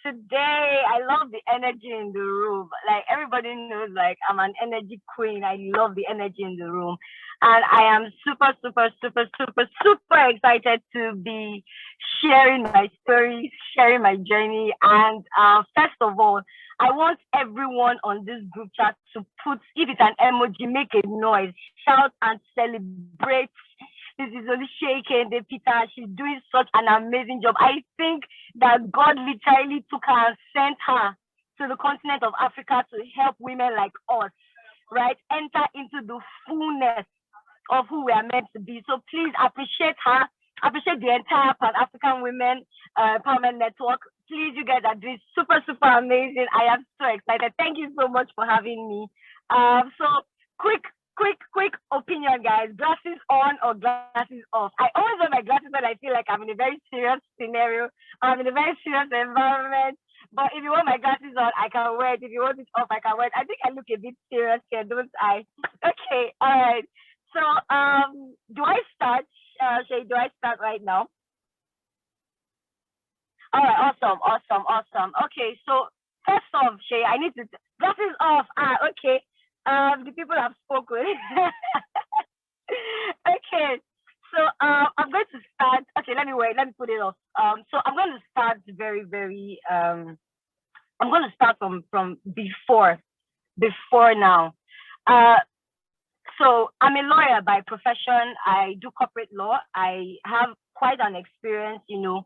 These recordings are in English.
today. I love the energy in the room. Like everybody knows, like I'm an energy queen. I love the energy in the room. And I am super, super, super, super, super excited to be sharing my stories, sharing my journey. And first of all, I want everyone on this group chat to put, if it's an emoji, make a noise, shout and celebrate. This is only shaking the Peter. She's doing such an amazing job. I think that God literally took her and sent her to the continent of Africa to help women like us, right? Enter into the fullness of who we are meant to be. So please appreciate her. Appreciate the entire Pan-African Women Empowerment Network. Please, you guys are doing super, super amazing. I am so excited. Thank you so much for having me. So quick opinion, guys. Glasses on or glasses off? I always wear my glasses when I feel like I'm in a very serious scenario. I'm in a very serious environment. But if you want my glasses on, I can wear it. If you want it off, I can wear it. I think I look a bit serious here, don't I? Okay, all right. So do I start? Shay, do I start right now? All right, awesome. Okay, so first off, Shay, I need to glasses off. Okay. The people have spoken. Okay, so I'm going to start. Okay, let me put it off. So I'm going to start very. I'm going to start from before now. So I'm a lawyer by profession. I do corporate law. I have quite an experience, doing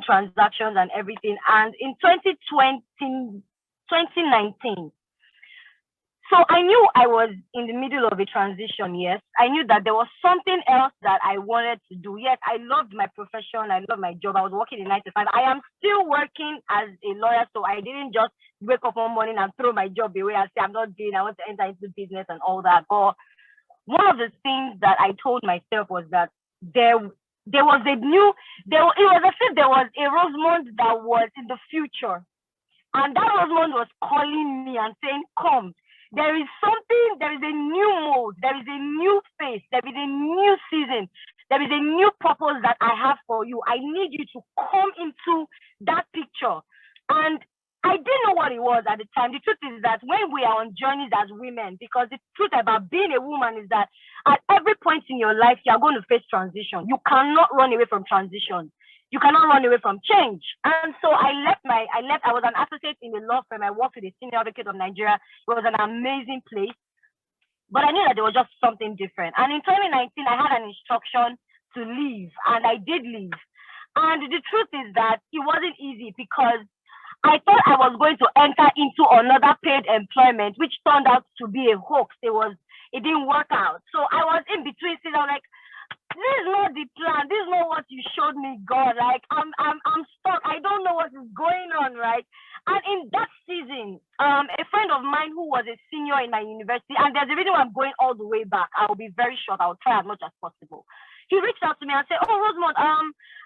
transactions and everything. And in 2019. So I knew I was in the middle of a transition, yes. I knew that there was something else that I wanted to do. Yes, I loved my profession. I loved my job. I was working in 9 to 5. I am still working as a lawyer, so I didn't just wake up one morning and throw my job away and say, I'm not doing, I want to enter into business and all that. But one of the things that I told myself was that there was it was as if there was a Rosemond that was in the future. And that Rosemond was calling me and saying, come. There is a new mode, there is a new face, there is a new season, there is a new purpose that I have for you. I need you to come into that picture. And I didn't know what it was at the time. The truth is that when we are on journeys as women, because the truth about being a woman is that at every point in your life, you are going to face transition. You cannot run away from transition. You cannot run away from change. And so I was an associate in the law firm. I worked with the Senior Advocate of Nigeria. It was an amazing place. But I knew that there was just something different. And in 2019, I had an instruction to leave, and I did leave. And the truth is that it wasn't easy because I thought I was going to enter into another paid employment, which turned out to be a hoax. It didn't work out. So I was in between. I was like, this is not the plan. This is not what you showed me, God. Like I'm stuck. I don't know what is going on, right? And in that season, a friend of mine who was a senior in my university, and there's a reason why I'm going all the way back. I will be very short. I'll try as much as possible. He reached out to me and said, "Oh, Rosemond,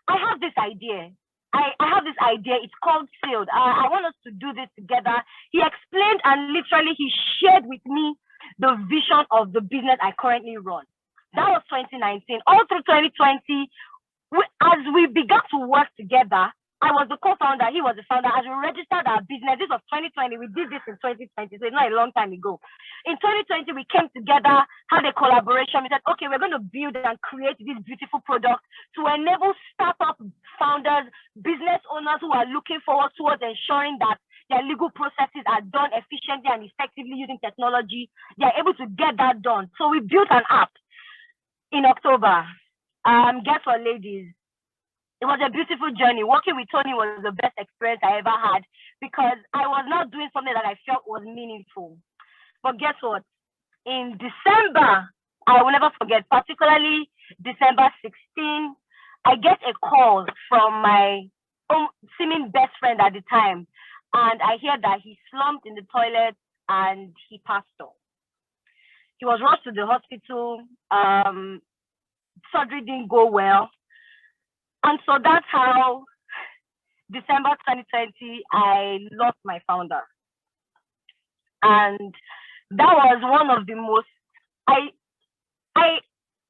I have this idea. I have this idea. It's called Field. I want us to do this together." He explained and literally he shared with me the vision of the business I currently run. That was 2019. All through 2020, as we began to work together, I was the co-founder, he was the founder. As we registered our business, this was 2020, we did this in 2020, so it's not a long time ago. In 2020, we came together, had a collaboration. We said, okay, we're going to build and create this beautiful product to enable startup founders, business owners who are looking forward towards ensuring that their legal processes are done efficiently and effectively using technology. They are able to get that done. So we built an app in October. Guess what, ladies? It was a beautiful journey. Working with Tony was the best experience I ever had because I was not doing something that I felt was meaningful. But guess what? In December, I will never forget, particularly December 16, I get a call from my seeming best friend at the time. And I hear that he slumped in the toilet and he passed on. He was rushed to the hospital. Surgery didn't go well. And so that's how December 2020, I lost my founder. And that was one of the most, that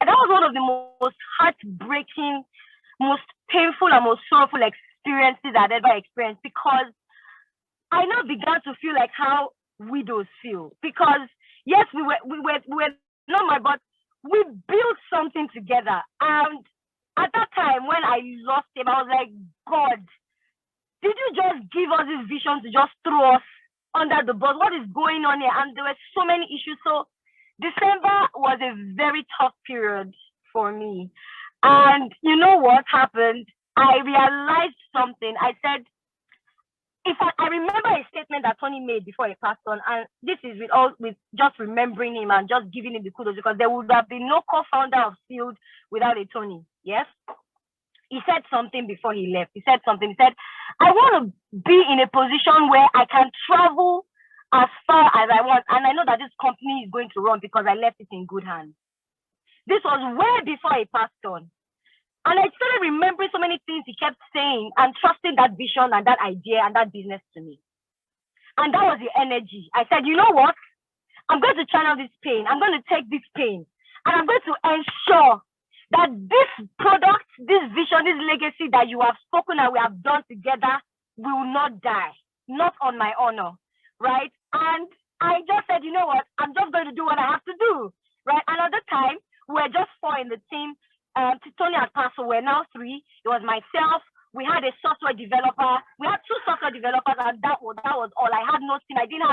was one of the most heartbreaking, most painful and most sorrowful experiences I'd ever experienced, because I now began to feel like how widows feel. Because yes, we were not my, but we built something together. And at that time when I lost him, I was like, God, did you just give us this vision to just throw us under the bus? What is going on here? And there were so many issues. So December was a very tough period for me. And you know what happened? I realized something. I said, if I remember a statement that Tony made before he passed on, and this is with just remembering him and just giving him the kudos, because there would have been no co-founder of Field without a Tony. Yes? He said something before he left. He said, I want to be in a position where I can travel as far as I want. And I know that this company is going to run because I left it in good hands. This was way before he passed on. And I started remembering so many things he kept saying and trusting that vision and that idea and that business to me. And that was the energy. I said, you know what? I'm going to channel this pain. I'm going to take this pain. And I'm going to ensure that this product, this vision, this legacy that you have spoken and we have done together will not die. Not on my honor. Right? And I just said, you know what? I'm just going to do what I have to do. Right? Another time, we were just 4 in the team. Tony had passed, so we're now 3. It was myself. We had a software developer. We had 2 software developers, and that was all. I had no team. I didn't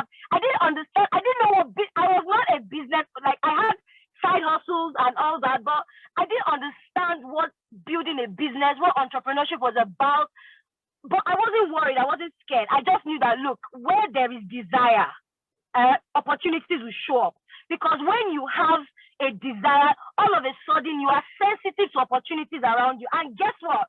understand. I didn't know I was not a business. Like, I had side hustles and all that, but I didn't understand what building a business, what entrepreneurship was about. But I wasn't worried. I wasn't scared. I just knew that, look, where there is desire, opportunities will show up. Because when you have a desire, all of a sudden you are sensitive to opportunities around you. And guess what?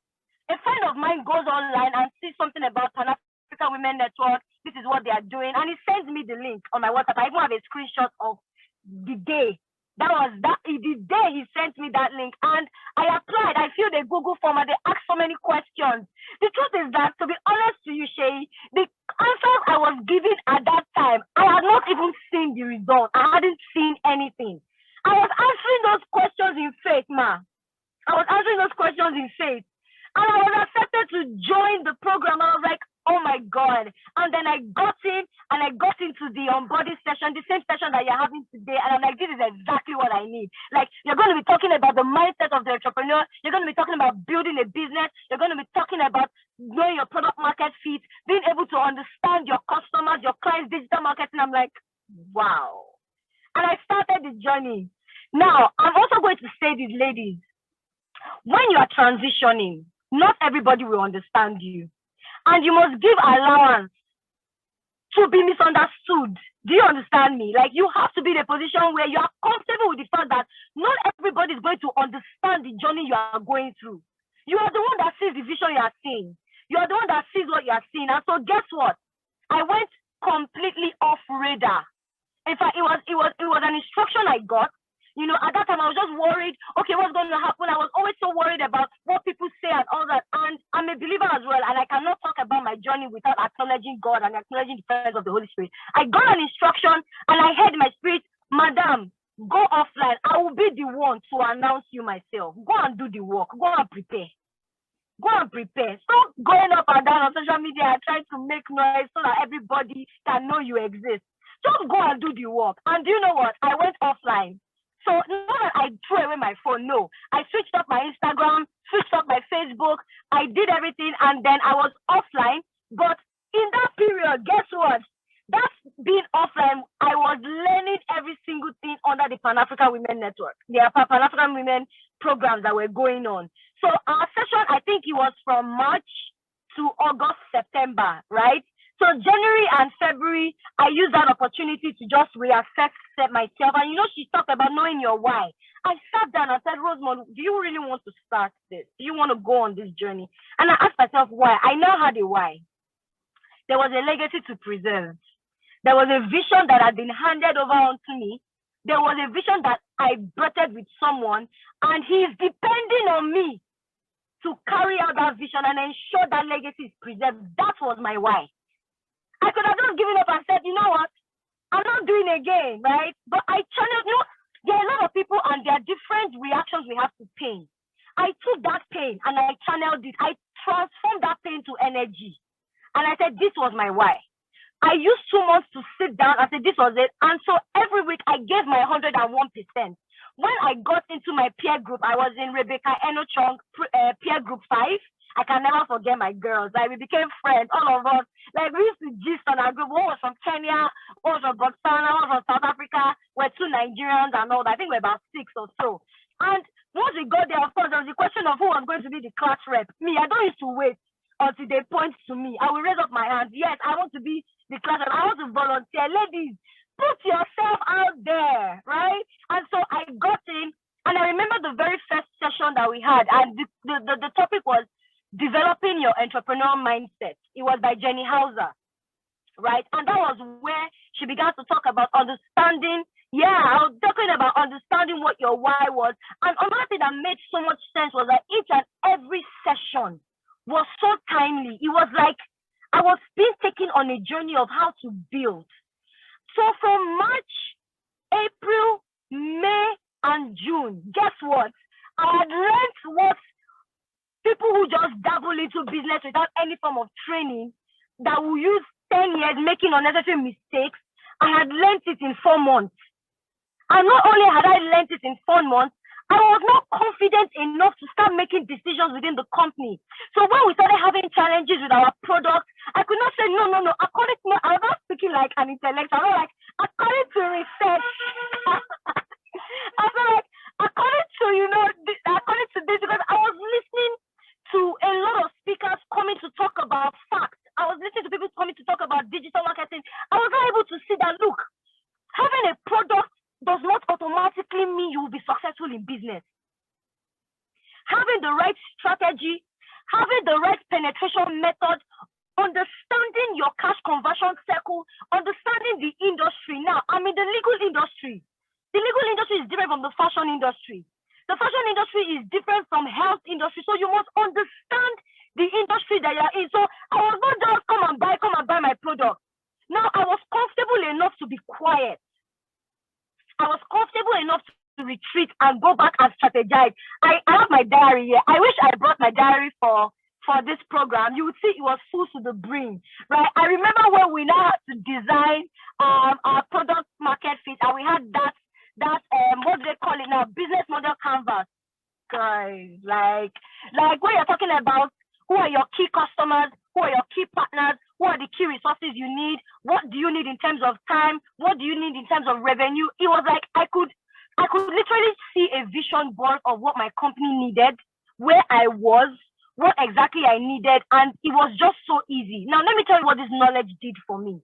A friend of mine goes online and sees something about Pan-African Women Network. This is what they are doing. And he sends me the link on my WhatsApp. I even have a screenshot of the day. The day he sent me that link. And I applied. I filled a Google form and they asked so many questions. The truth is that, to be honest to you, Shay, the answers I was given at that time, I had not even seen the result. I hadn't seen anything. I was answering those questions in faith, ma. I was answering those questions in faith. And I was accepted to join the program. I was like, oh my God. And then I got in and I got into the onboarding session, the same session that you're having today. And I'm like, this is exactly what I need. Like, you're going to be talking about the mindset of the entrepreneur. You're going to be talking about building a business. You're going to be talking about knowing your product market fit, being able to understand your customers, your clients, digital marketing. I'm like, wow. And I started the journey. Now, I'm also going to say this, ladies, when you are transitioning, not everybody will understand you. And you must give allowance to be misunderstood. Do you understand me? Like, you have to be in a position where you are comfortable with the fact that not everybody is going to understand the journey you are going through. You are the one that sees the vision you are seeing. You are the one that sees what you are seeing. And so guess what? I went completely off radar. In fact, it was an instruction I got. You know, at that time, I was just worried, okay, what's going to happen? I was always so worried about what people say and all that. And I'm a believer as well, and I cannot talk about my journey without acknowledging God and acknowledging the presence of the Holy Spirit. I got an instruction, and I heard in my spirit, Madam, go offline. I will be the one to announce you myself. Go and do the work. Go and prepare. Go and prepare. Stop going up and down on social media and trying to make noise so that everybody can know you exist. Just go and do the work. And do you know what? I went offline. So not that I threw away my phone, no. I switched up my Instagram, switched up my Facebook. I did everything, and then I was offline. But in that period, guess what? That's being offline. I was learning every single thing under the Pan-African Women Network. There are Pan-African Women programs that were going on. So our session, I think it was from March to August, September, right? So January and February, I used that opportunity to just reassess myself. And you know, she talked about knowing your why. I sat down and said, Rosemond, do you really want to start this? Do you want to go on this journey? And I asked myself why. I now had a why. There was a legacy to preserve. There was a vision that had been handed over onto me. There was a vision that I birthed with someone, and he is depending on me to carry out that vision and ensure that legacy is preserved. That was my why. I could have just given up and said, you know what, I'm not doing it again, right? But I channeled, you know, there are a lot of people and there are different reactions we have to pain. I took that pain and I channeled it. I transformed that pain to energy. And I said, this was my why. I used 2 months to sit down and say, this was it. And so every week I gave my 101%. When I got into my peer group, I was in Rebecca Enochong peer group 5. I can never forget my girls. Like, we became friends, all of us. Like, we used to gist on our group. One was from Kenya, one was from Botswana, one was from South Africa. We're 2 Nigerians and all that. I think we're about 6 or so. And once we got there, of course, there was the question of who was going to be the class rep. Me, I don't used to wait until they point to me. I will raise up my hand. Yes, I want to be the class rep. I want to volunteer. Ladies, put yourself out there, right? And so I got in, and I remember the very first session that we had, and the topic was developing your entrepreneurial mindset. It was by Jenny Hauser, right? And that was where she began to talk about understanding. Yeah, I was talking about understanding what your why was. And another thing that made so much sense was that each and every session was so timely. It was like I was being taken on a journey of how to build. So from March, April, May, and June, guess what? I had learned what people who just dabble into business without any form of training, that will use 10 years making unnecessary mistakes, I had learned it in 4 months. And not only had I learned it in 4 months, I was not confident enough to start making decisions within the company. So when we started having challenges with our product, I could not say, no. According to, I was not speaking like an intellectual. I was like, according to research. I was like, according to, according to this, because I was listening to a lot of speakers coming to talk about facts. I was listening to people coming to talk about digital marketing. I was not able to see that, look, having a product does not automatically mean you will be successful in business. Having the right strategy, having the right penetration method, understanding your cash conversion cycle, understanding the industry. Now, I'm in the legal industry. The legal industry is different from the fashion industry. The fashion industry is different from health industry. So you must understand the industry that you're in. So I was not just come and buy my product. Now I was comfortable enough to be quiet. I was comfortable enough to retreat and go back and strategize. I have my diary here. I wish I brought my diary for this program. You would see it was full to the brim, right? I remember when we now had to design our product market fit, and we had that what do they call it now, business model canvas. Guys, like when you're talking about who are your key customers, who are your key partners, what are the key resources you need, what do you need in terms of time, what do you need in terms of revenue. It was like I could literally see a vision board of what my company needed, where I was, what exactly I needed, and it was just so easy. Now let me tell you what this knowledge did for me.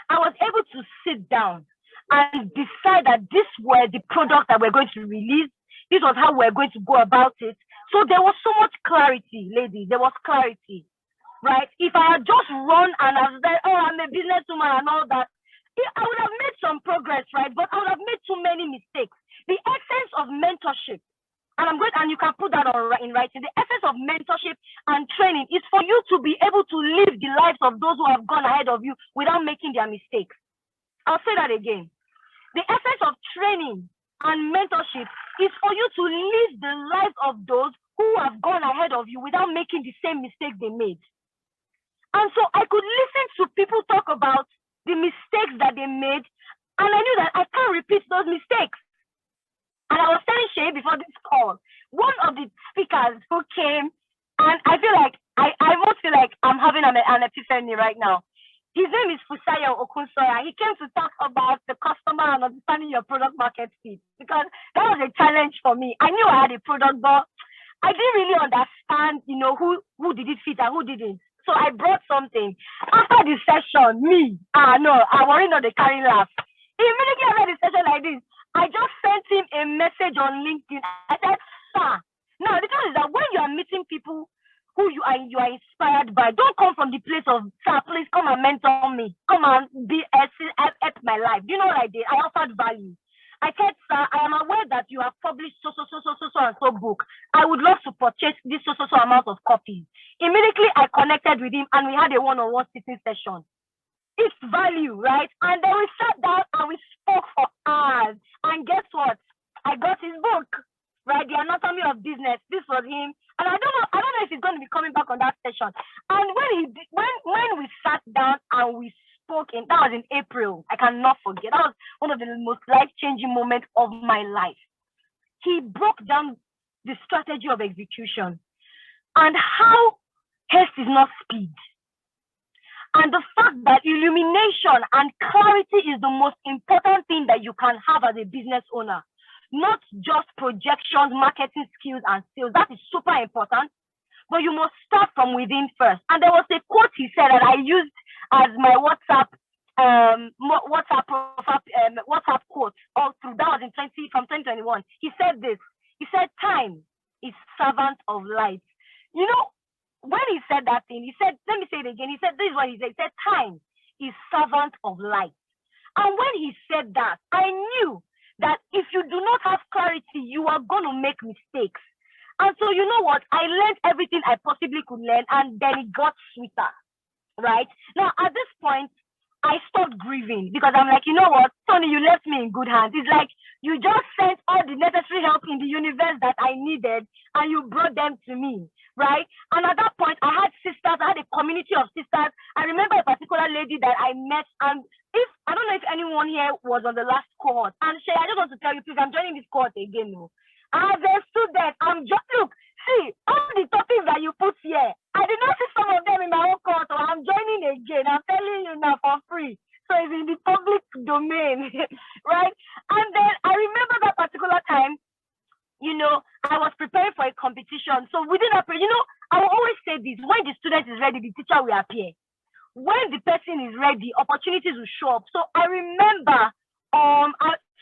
I was able to sit down and decide that these were the products that we're going to release. This was how we're going to go about it. So there was so much clarity, ladies. There was clarity, right? If I had just run and I was like, oh, I'm a businesswoman and all that, I would have made some progress, right? But I would have made too many mistakes. The essence of mentorship, and you can put that in writing, the essence of mentorship and training is for you to be able to live the lives of those who have gone ahead of you without making their mistakes. I'll say that again. The essence of training and mentorship is for you to live the lives of those who have gone ahead of you without making the same mistakes they made. And so I could listen to people talk about the mistakes that they made, and I knew that I can't repeat those mistakes. And I was telling Shay before this call, one of the speakers who came, and I feel like I almost feel like I'm having an epiphany right now. His name is Fusayo Okunsoya. He came to talk about the customer and understanding your product market fit, because that was a challenge for me. I knew I had a product, but I didn't really understand, who did it fit and who didn't. So I brought something. After the session, I worry not the carry laugh. Immediately after the session like this, I just sent him a message on LinkedIn. I said, sir, now the thing is that when you are meeting people who you are inspired by, don't come from the place of, sir, please come and mentor me. Come and help my life. Do you know what I did? I offered value. I said, sir, I am aware that you have published so and so book. I would love to purchase this so amount of copies. Immediately, I connected with him and we had a one-on-one sitting session. It's value, right? And then we sat down and we spoke for hours. And guess what? I got his book. right? The anatomy of business. This was him, and I don't know if he's going to be coming back on that session. And when we sat down and we spoke that was in April. I cannot forget. That was one of the most life-changing moments of my life. He broke down the strategy of execution and how haste is not speed. And the fact that illumination and clarity is the most important thing that you can have as a business owner. Not just projections, marketing skills, and sales. That is super important. But you must start from within first. And there was a quote he said that I used as my WhatsApp quote all through. That was from 2021. He said this. He said, "Time is servant of light." You know, when he said that thing, he said, let me say it again. He said, this is what he said. He said, "Time is servant of light." And when he said that, I knew that if you do not have clarity, you are going to make mistakes. And so, you know what? I learned everything I possibly could learn, and then it got sweeter, right? Now, at this point, I stopped grieving because I'm like, you know what, Tony, you left me in good hands. It's like you just sent all the necessary help in the universe that I needed, and you brought them to me, right? And at that point, I had sisters. I had a community of sisters. I remember a particular lady that I met, and I don't know if anyone here was on the last cohort. And Shay, I just want to tell you, please, I'm joining this cohort again. As a student, look, see, all the topics that you put here, I did not see some of them in my own course, so I'm joining again. I'm telling you now for free. So it's in the public domain, right? And then I remember that particular time, you know, I was preparing for a competition. So within that period, you know, I will always say this: when the student is ready, the teacher will appear. When the person is ready, opportunities will show up. So I remember,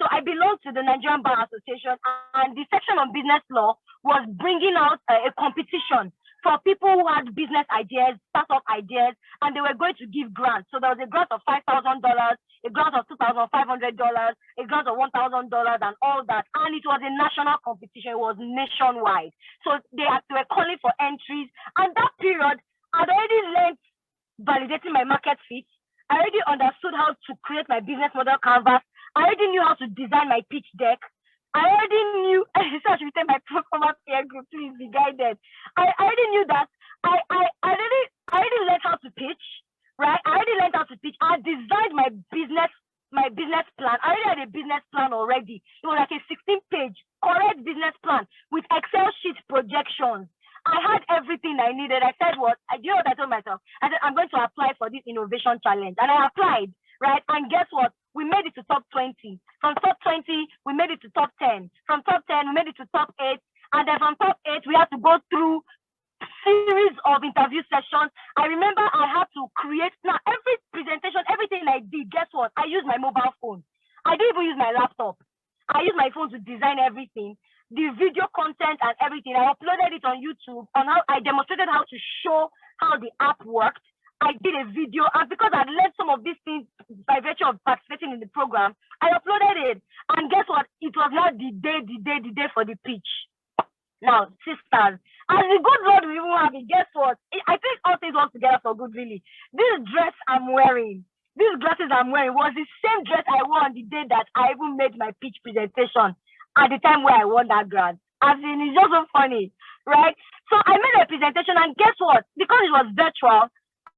I belong to the Nigerian Bar Association, and the section on business law was bringing out a competition for people who had business ideas, startup ideas, and they were going to give grants. So there was a grant of $5,000, a grant of $2,500, a grant of $1,000, and all that. And it was a national competition. It was nationwide. So they were calling for entries. And that period, I'd already learned validating my market fit. I already understood how to create my business model canvas. I already knew how to design my pitch deck. I already knew, so I should tell my performance peer group, please be guided. I already knew that. I already learned how to pitch, right? I already learned how to pitch. I designed my business plan. I already had a business plan already. It was like a 16-page correct business plan with Excel sheet projections. I had everything I needed. I said, what? You know what I told myself? I said, I'm going to apply for this innovation challenge. And I applied, right? And guess what? We made it to top 20. From top 20, we made it to top 10. From top 10, we made it to top 8. And then from top 8, we had to go through series of interview sessions. I remember I had to create, now every presentation, everything I did, guess what? I used my mobile phone. I didn't even use my laptop. I used my phone to design everything. The video content and everything. I uploaded it on YouTube on how I demonstrated how to show how the app worked. I did a video, and because I learned some of these things by virtue of participating in the program, I uploaded it. And guess what? It was not the day for the pitch. Now, sisters, as the good Lord we even have it, guess what? I think all things work together for good, really. This dress I'm wearing, these glasses I'm wearing was the same dress I wore on the day that I even made my pitch presentation at the time where I won that grant. As in, it's just so funny, right? So I made a presentation, and guess what? Because it was virtual,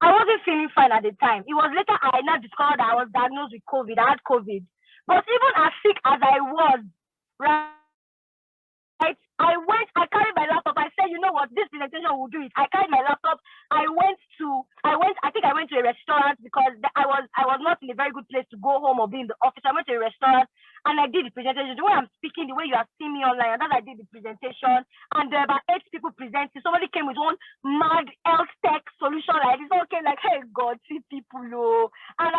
I wasn't feeling fine at the time. It was later I now discovered that I was diagnosed with COVID. I had COVID. But even as sick as I was, right? I carried my laptop. I said, you know what, this presentation will do it. I carried my laptop. I went to a restaurant because I was not in a very good place to go home or be in the office. I went to a restaurant and I did the presentation. The way I'm speaking, the way you are seeing me online, and then I did the presentation. And there were about 8 people presenting. Somebody came with one mad health tech solution like this. All came like, hey God, see people, oh. And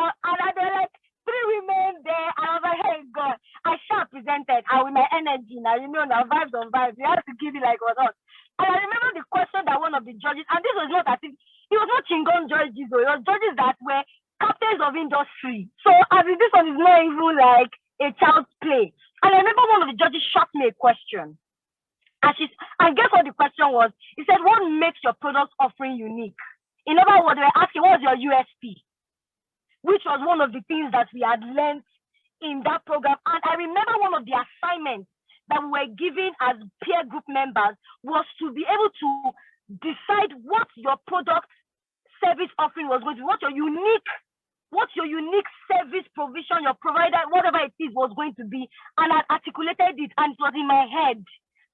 they're like, 3 women there, and I was like, hey God, I sure presented, and with my energy, now you know, now vibes on vibes, you have to give it like what else. And I remember the question that one of the judges, and this was not as if, it was not Chingon judges, though, it was judges that were captains of industry. So, as in, this one is not even like a child's play. And I remember one of the judges shot me a question. And guess what the question was? He said, what makes your product offering unique? In other words, they were asking, what's your USP? Which was one of the things that we had learned in that program. And I remember one of the assignments that we were given as peer group members was to be able to decide what your product service offering was going to be, what your unique service provision, your provider, whatever it is, was going to be. And I articulated it, and it was in my head.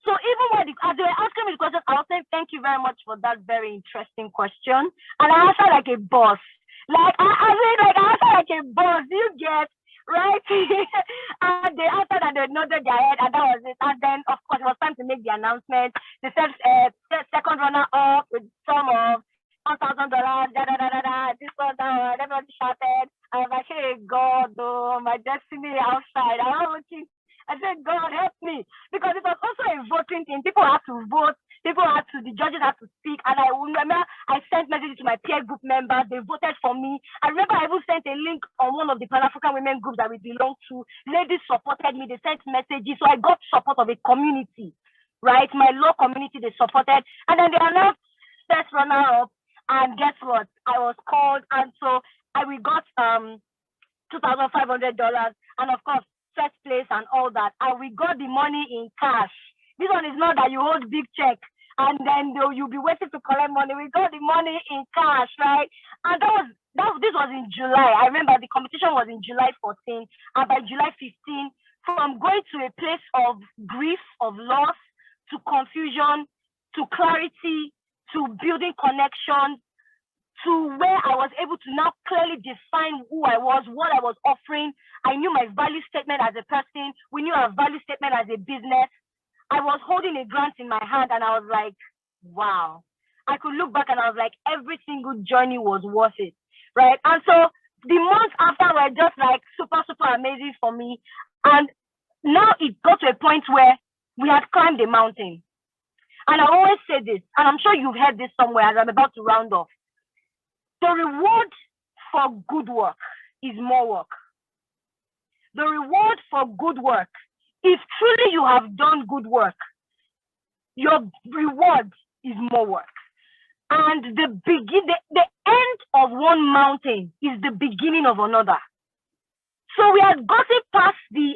So even when as they were asking me the question, I was saying, thank you very much for that very interesting question. And I answered like a boss. Like I answered like a boss. You get right? And they answered and they nodded their head, and that was it. And then of course it was time to make the announcement. They said second runner up with sum of $1,000, this one, that one. Everybody shouted. I was like, hey God, oh, my destiny outside. I said, God, help me. Because it was also a voting thing. People had to vote. The judges had to speak. And I remember I sent messages to my peer group members. They voted for me. I remember I even sent a link on one of the Pan-African women groups that we belong to. Ladies supported me. They sent messages. So I got support of a community, right? My law community, they supported. And then they announced first runner up. And guess what? I was called. And so we got $2,500. And of course, first place and all that, and we got the money in cash. This one is not that you hold big check and then you'll be waiting to collect money. We got the money in cash, right? And this was in July. I remember the competition was in July 14, and by July 15, from going to a place of grief, of loss, to confusion, to clarity, to building connection, to where I was able to now clearly define who I was, what I was offering. I knew my value statement as a person. We knew our value statement as a business. I was holding a grant in my hand, and I was like, wow. I could look back and I was like, every single journey was worth it, right? And so the months after were just like super, super amazing for me. And now it got to a point where we had climbed the mountain. And I always say this, and I'm sure you've heard this somewhere as I'm about to round off. The reward for good work is more work. The reward for good work, if truly you have done good work, your reward is more work. And the end of one mountain is the beginning of another. So we had gotten past the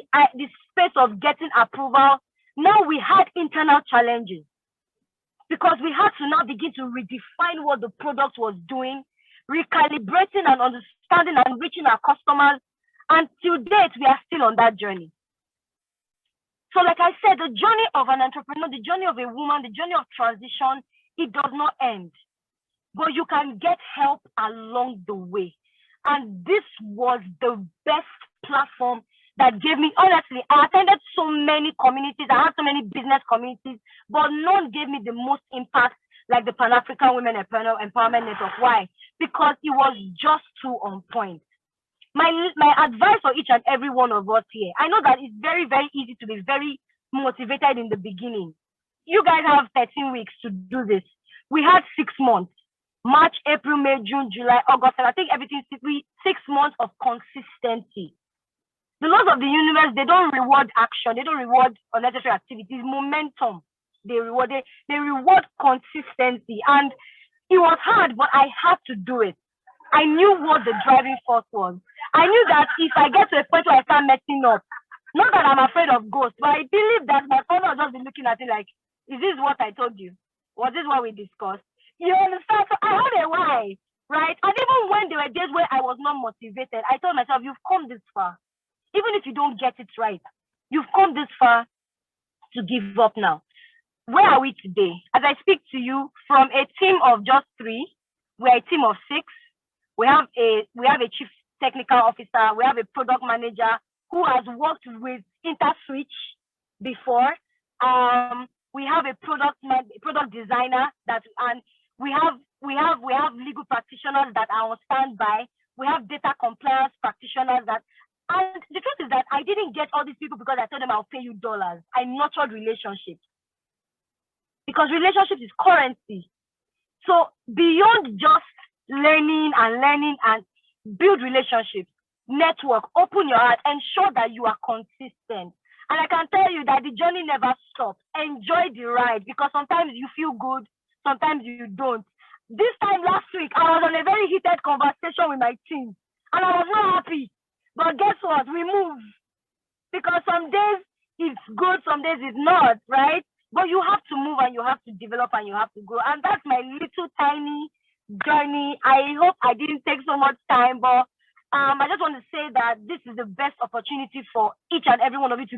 space of getting approval. Now we had internal challenges because we had to now begin to redefine what the product was doing, recalibrating and understanding and reaching our customers. And to date, we are still on that journey. So like I said, the journey of an entrepreneur, the journey of a woman, the journey of transition, it does not end. But you can get help along the way. And this was the best platform that gave me, honestly, I attended so many communities, I had so many business communities, but none gave me the most impact like the Pan-African Women Empowerment Network. Why? Because it was just too on point. My advice for each and every one of us here, I know that it's very, very easy to be very motivated in the beginning. You guys have 13 weeks to do this. We had 6 months, March, April, May, June, July, August, and I think everything, 6 months of consistency. The laws of the universe, they don't reward action. They don't reward unnecessary activities, momentum. They reward consistency. And it was hard, but I had to do it. I knew what the driving force was. I knew that if I get to a point where I start messing up, not that I'm afraid of ghosts, but I believe that my father will just be looking at it like, is this what I told you? Was this what we discussed? You understand? So I had a why, right? And even when there were days where I was not motivated, I told myself, you've come this far. Even if you don't get it right, you've come this far to give up now. Where are we today? As I speak to you, from a team of just 3, we're a team of 6. We have a chief technical officer. We have a product manager who has worked with InterSwitch before. We have a product designer and we have legal practitioners that are on standby. We have data compliance practitioners and the truth is that I didn't get all these people because I told them I'll pay you dollars. I nurtured relationships because relationships is currency. So beyond just learning and build relationships, network, open your heart, ensure that you are consistent. And I can tell you that the journey never stops. Enjoy the ride because sometimes you feel good, sometimes you don't. This time last week, I was on a very heated conversation with my team and I was not happy. But guess what? We moved because some days it's good, some days it's not, right? But you have to move and you have to develop and you have to grow. And that's my little tiny journey. I hope I didn't take so much time, but I just want to say that this is the best opportunity for each and every one of you to